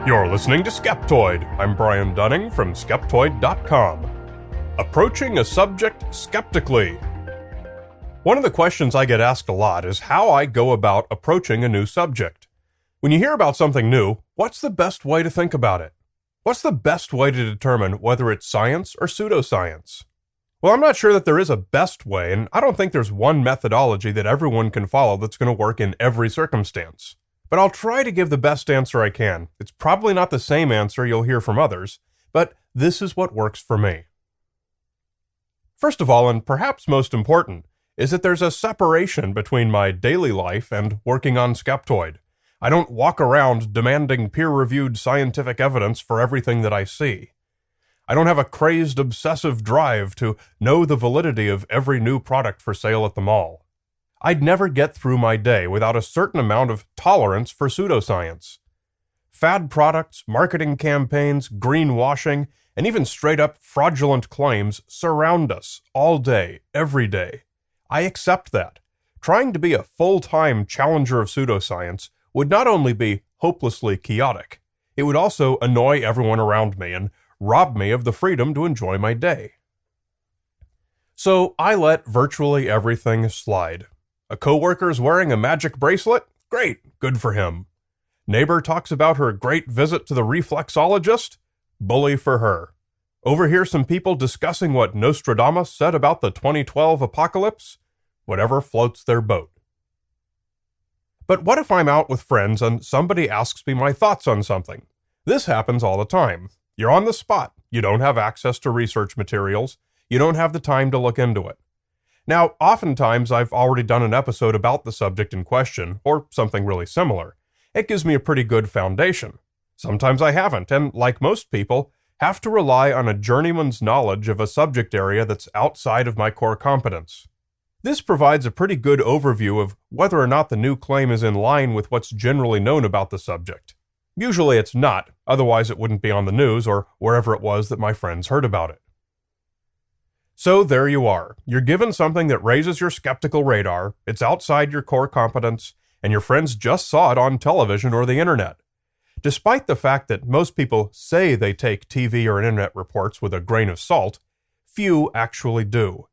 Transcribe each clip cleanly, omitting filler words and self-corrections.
You're listening to Skeptoid. I'm Brian Dunning from Skeptoid.com. Approaching a subject skeptically. One of the questions I get asked a lot is how I go about approaching a new subject. When you hear about something new, what's the best way to think about it? What's the best way to determine whether it's science or pseudoscience? Well, I'm not sure that there is a best way, and I don't think there's one methodology that everyone can follow that's going to work in every circumstance. But I'll try to give the best answer I can. It's probably not the same answer you'll hear from others, but this is what works for me. First of all, and perhaps most important, is that there's a separation between my daily life and working on Skeptoid. I don't walk around demanding peer-reviewed scientific evidence for everything that I see. I don't have a crazed, obsessive drive to know the validity of every new product for sale at the mall. I'd never get through my day without a certain amount of tolerance for pseudoscience. Fad products, marketing campaigns, greenwashing, and even straight-up fraudulent claims surround us all day, every day. I accept that. Trying to be a full-time challenger of pseudoscience would not only be hopelessly chaotic, it would also annoy everyone around me and rob me of the freedom to enjoy my day. So I let virtually everything slide. A coworker's wearing a magic bracelet? Great, good for him. Neighbor talks about her great visit to the reflexologist? Bully for her. Overhear some people discussing what Nostradamus said about the 2012 apocalypse? Whatever floats their boat. But what if I'm out with friends and somebody asks me my thoughts on something? This happens all the time. You're on the spot. You don't have access to research materials. You don't have the time to look into it. Now, oftentimes I've already done an episode about the subject in question, or something really similar. It gives me a pretty good foundation. Sometimes I haven't, and like most people, have to rely on a journeyman's knowledge of a subject area that's outside of my core competence. This provides a pretty good overview of whether or not the new claim is in line with what's generally known about the subject. Usually it's not, otherwise it wouldn't be on the news or wherever it was that my friends heard about it. So there you are. You're given something that raises your skeptical radar, it's outside your core competence, and your friends just saw it on television or the internet. Despite the fact that most people say they take TV or internet reports with a grain of salt, few actually do.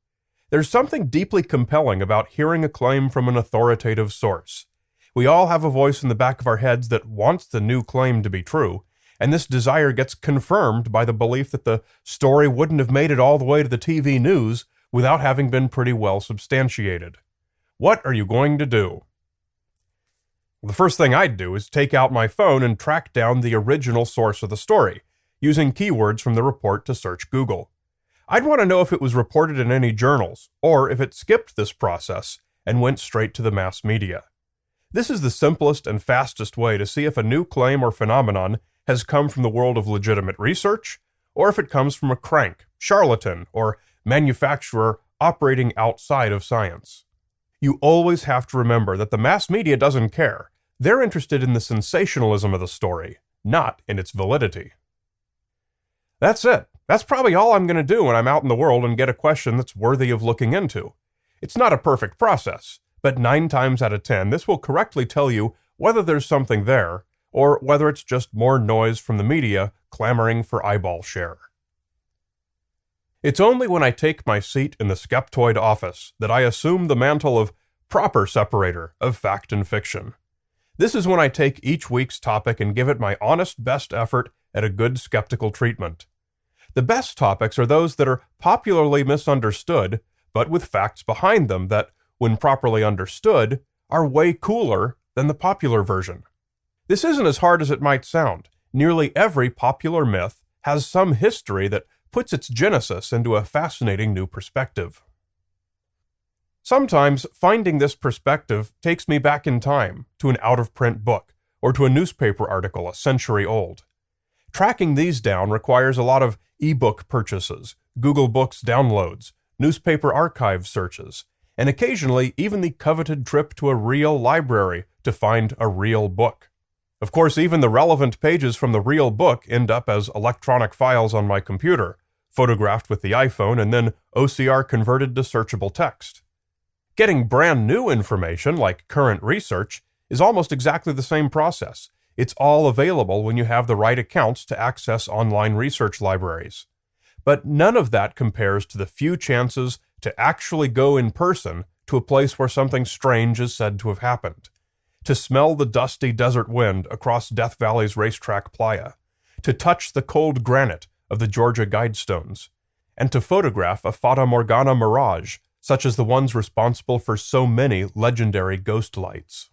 There's something deeply compelling about hearing a claim from an authoritative source. We all have a voice in the back of our heads that wants the new claim to be true, and this desire gets confirmed by the belief that the story wouldn't have made it all the way to the TV news without having been pretty well substantiated. What are you going to do? The first thing I'd do is take out my phone and track down the original source of the story, using keywords from the report to search Google. I'd want to know if it was reported in any journals, or if it skipped this process and went straight to the mass media. This is the simplest and fastest way to see if a new claim or phenomenon has come from the world of legitimate research, or if it comes from a crank, charlatan, or manufacturer operating outside of science. You always have to remember that the mass media doesn't care. They're interested in the sensationalism of the story, not in its validity. That's it. That's probably all I'm going to do when I'm out in the world and get a question that's worthy of looking into. It's not a perfect process, but 9 times out of 10, this will correctly tell you whether there's something there, or whether it's just more noise from the media clamoring for eyeball share. It's only when I take my seat in the Skeptoid office that I assume the mantle of proper separator of fact and fiction. This is when I take each week's topic and give it my honest best effort at a good skeptical treatment. The best topics are those that are popularly misunderstood, but with facts behind them that, when properly understood, are way cooler than the popular version. This isn't as hard as it might sound. Nearly every popular myth has some history that puts its genesis into a fascinating new perspective. Sometimes finding this perspective takes me back in time to an out-of-print book or to a newspaper article a century old. Tracking these down requires a lot of e-book purchases, Google Books downloads, newspaper archive searches, and occasionally even the coveted trip to a real library to find a real book. Of course, even the relevant pages from the real book end up as electronic files on my computer, photographed with the iPhone and then OCR converted to searchable text. Getting brand new information, like current research, is almost exactly the same process. It's all available when you have the right accounts to access online research libraries. But none of that compares to the few chances to actually go in person to a place where something strange is said to have happened, to smell the dusty desert wind across Death Valley's racetrack playa, to touch the cold granite of the Georgia Guidestones, and to photograph a Fata Morgana mirage, such as the ones responsible for so many legendary ghost lights.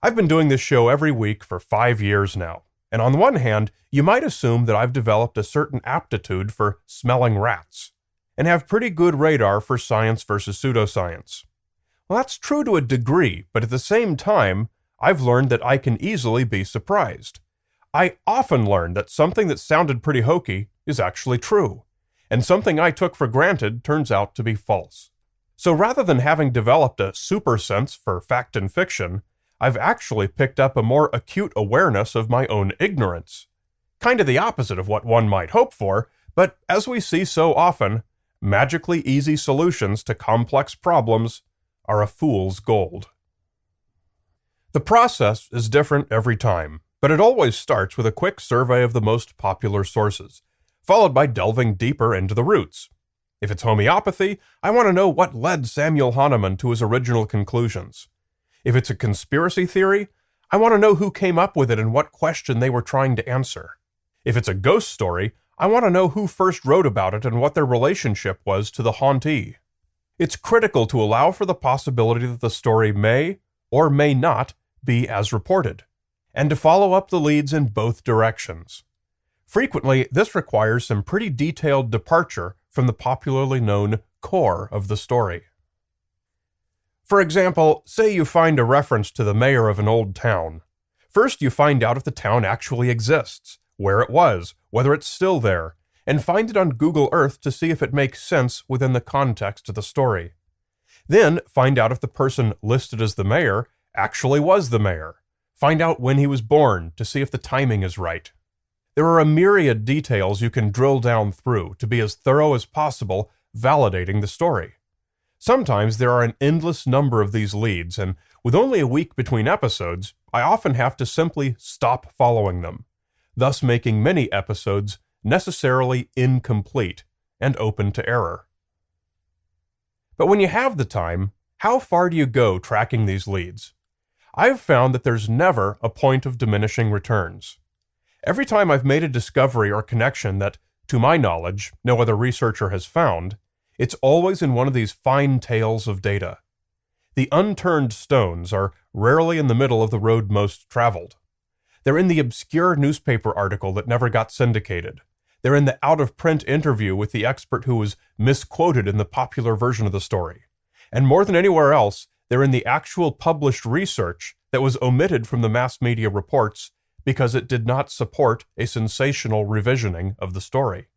I've been doing this show every week for 5 years now, and on the one hand, you might assume that I've developed a certain aptitude for smelling rats, and have pretty good radar for science versus pseudoscience. Well, that's true to a degree, but at the same time, I've learned that I can easily be surprised. I often learn that something that sounded pretty hokey is actually true, and something I took for granted turns out to be false. So rather than having developed a super sense for fact and fiction, I've actually picked up a more acute awareness of my own ignorance. Kind of the opposite of what one might hope for, but as we see so often, magically easy solutions to complex problems are a fool's gold. The process is different every time, but it always starts with a quick survey of the most popular sources, followed by delving deeper into the roots. If it's homeopathy, I want to know what led Samuel Hahnemann to his original conclusions. If it's a conspiracy theory, I want to know who came up with it and what question they were trying to answer. If it's a ghost story, I want to know who first wrote about it and what their relationship was to the hauntee. It's critical to allow for the possibility that the story may, or may not, be as reported, and to follow up the leads in both directions. Frequently, this requires some pretty detailed departure from the popularly known core of the story. For example, say you find a reference to the mayor of an old town. First, you find out if the town actually exists, where it was, whether it's still there, and find it on Google Earth to see if it makes sense within the context of the story. Then, find out if the person listed as the mayor actually was the mayor. Find out when he was born to see if the timing is right. There are a myriad details you can drill down through to be as thorough as possible, validating the story. Sometimes there are an endless number of these leads, and with only a week between episodes, I often have to simply stop following them, thus making many episodes necessarily incomplete and open to error. But when you have the time, how far do you go tracking these leads? I've found that there's never a point of diminishing returns. Every time I've made a discovery or connection that, to my knowledge, no other researcher has found, it's always in one of these fine tails of data. The unturned stones are rarely in the middle of the road most traveled. They're in the obscure newspaper article that never got syndicated. They're in the out-of-print interview with the expert who was misquoted in the popular version of the story. And more than anywhere else, they're in the actual published research that was omitted from the mass media reports because it did not support a sensational revisioning of the story.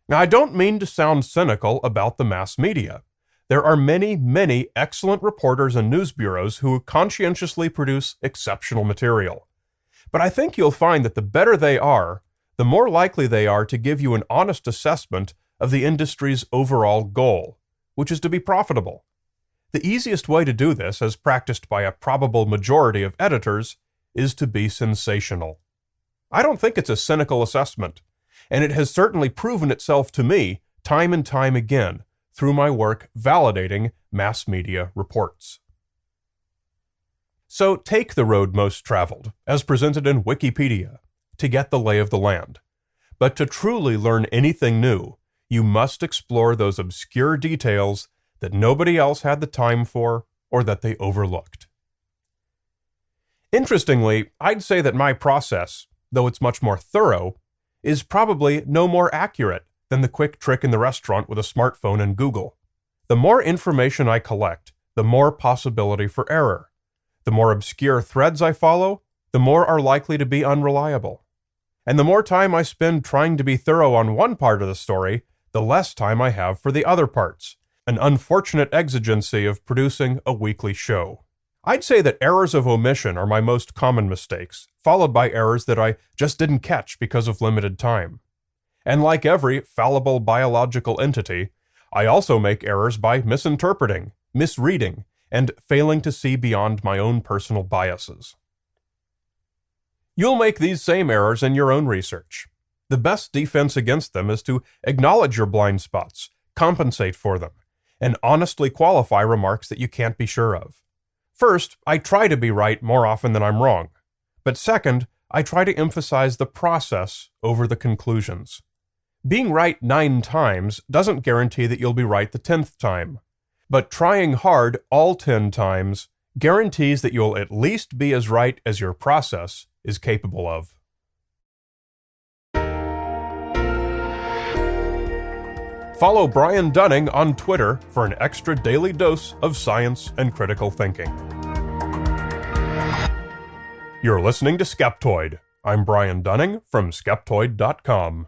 Now, I don't mean to sound cynical about the mass media. There are many, many excellent reporters and news bureaus who conscientiously produce exceptional material. But I think you'll find that the better they are, the more likely they are to give you an honest assessment of the industry's overall goal, which is to be profitable. The easiest way to do this, as practiced by a probable majority of editors, is to be sensational. I don't think it's a cynical assessment, and it has certainly proven itself to me time and time again through my work validating mass media reports. So take the road most traveled, as presented in Wikipedia, to get the lay of the land. But to truly learn anything new, you must explore those obscure details that nobody else had the time for or that they overlooked. Interestingly, I'd say that my process, though it's much more thorough, is probably no more accurate than the quick trick in the restaurant with a smartphone and Google. The more information I collect, the more possibility for error. The more obscure threads I follow, the more are likely to be unreliable. And the more time I spend trying to be thorough on one part of the story, the less time I have for the other parts, an unfortunate exigency of producing a weekly show. I'd say that errors of omission are my most common mistakes, followed by errors that I just didn't catch because of limited time. And like every fallible biological entity, I also make errors by misinterpreting, misreading, and failing to see beyond my own personal biases. You'll make these same errors in your own research. The best defense against them is to acknowledge your blind spots, compensate for them, and honestly qualify remarks that you can't be sure of. First, I try to be right more often than I'm wrong. But second, I try to emphasize the process over the conclusions. Being right 9 times doesn't guarantee that you'll be right the 10th time. But trying hard all 10 times guarantees that you'll at least be as right as your process is capable of. Follow Brian Dunning on Twitter for an extra daily dose of science and critical thinking. You're listening to Skeptoid. I'm Brian Dunning from Skeptoid.com.